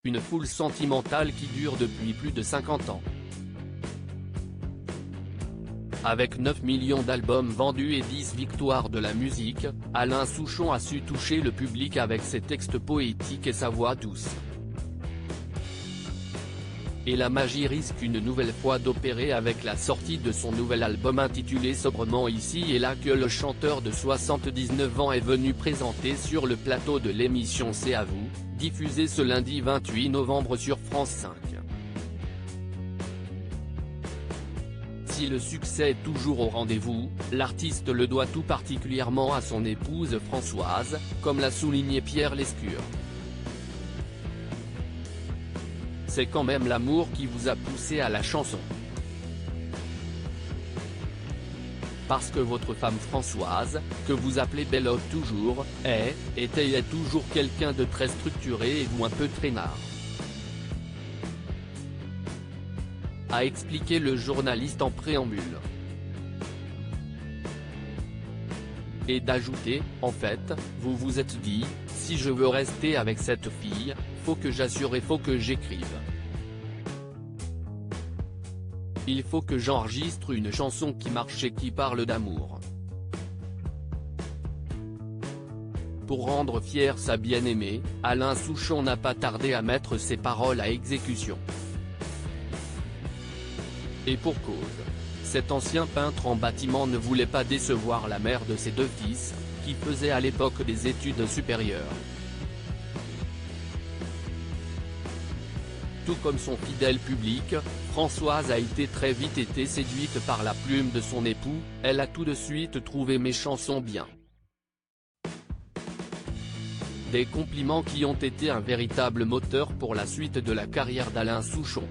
une foule sentimentale qui dure depuis plus de 50 ans. Avec 9 millions d'albums vendus et 10 victoires de la musique, Alain Souchon a su toucher le public avec ses textes poétiques et sa voix douce. Et la magie risque une nouvelle fois d'opérer avec la sortie de son nouvel album intitulé sobrement Ici et là que le chanteur de 79 ans est venu présenter sur le plateau de l'émission C'est à vous, diffusée ce lundi 28 novembre sur France 5. Si le succès est toujours au rendez-vous, l'artiste le doit tout particulièrement à son épouse Françoise, comme l'a souligné Pierre Lescure. C'est quand même l'amour qui vous a poussé à la chanson. Parce que votre femme Françoise, que vous appelez Belle toujours, était et est toujours quelqu'un de très structuré et vous un peu traînard. A expliqué le journaliste en préambule. Et d'ajouter, en fait, vous vous êtes dit, si je veux rester avec cette fille, faut que j'assure et faut que j'écrive. Il faut que j'enregistre une chanson qui marche et qui parle d'amour. Pour rendre fière sa bien-aimée, Alain Souchon n'a pas tardé à mettre ses paroles à exécution. Et pour cause. Cet ancien peintre en bâtiment ne voulait pas décevoir la mère de ses deux fils, qui faisait à l'époque des études supérieures. Tout comme son fidèle public, Françoise a très vite été séduite par la plume de son époux, elle a tout de suite trouvé mes chansons bien. Des compliments qui ont été un véritable moteur pour la suite de la carrière d'Alain Souchon.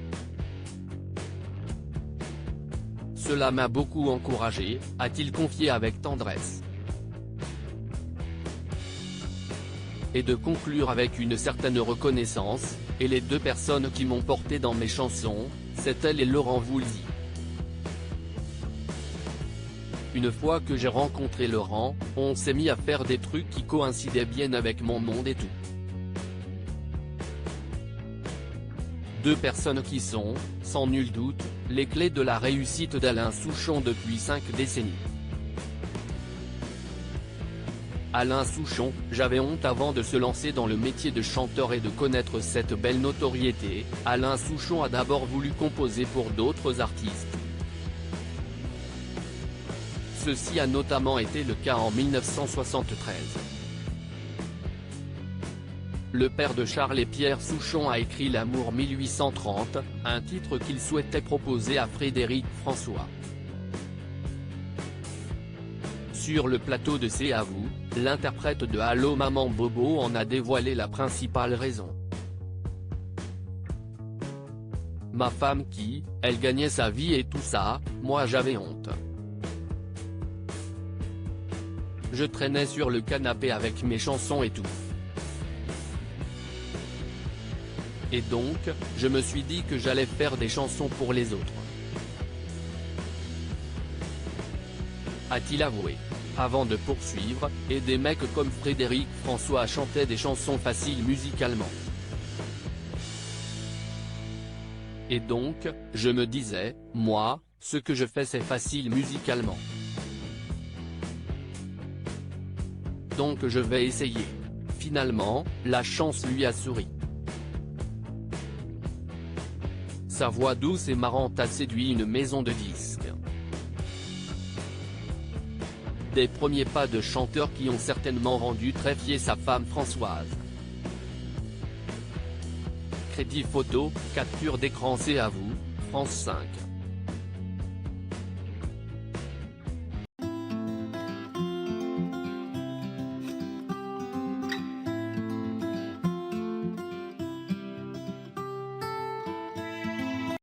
Cela m'a beaucoup encouragé, a-t-il confié avec tendresse. Et de conclure avec une certaine reconnaissance, et les deux personnes qui m'ont porté dans mes chansons, c'est elle et Laurent Voulzy. Une fois que j'ai rencontré Laurent, on s'est mis à faire des trucs qui coïncidaient bien avec mon monde et tout. Deux personnes qui sont, sans nul doute, les clés de la réussite d'Alain Souchon depuis 5 décennies. Alain Souchon, j'avais honte avant de se lancer dans le métier de chanteur et de connaître cette belle notoriété. Alain Souchon a d'abord voulu composer pour d'autres artistes. Ceci a notamment été le cas en 1973. Le père de Charles et Pierre Souchon a écrit L'amour 1830, un titre qu'il souhaitait proposer à Frédéric François. Sur le plateau de C'est à vous, l'interprète de Allô Maman Bobo en a dévoilé la principale raison. Ma femme qui, elle gagnait sa vie et tout ça, moi j'avais honte. Je traînais sur le canapé avec mes chansons et tout. Et donc, je me suis dit que j'allais faire des chansons pour les autres. A-t-il avoué. Avant de poursuivre, et des mecs comme Frédéric François chantaient des chansons faciles musicalement. Et donc, je me disais, moi, ce que je fais c'est facile musicalement. Donc je vais essayer. Finalement, la chance lui a souri. Sa voix douce et marrante a séduit une maison de disques. Des premiers pas de chanteur qui ont certainement rendu très fière sa femme Françoise. Crédit photo, capture d'écran C'est à vous, France 5.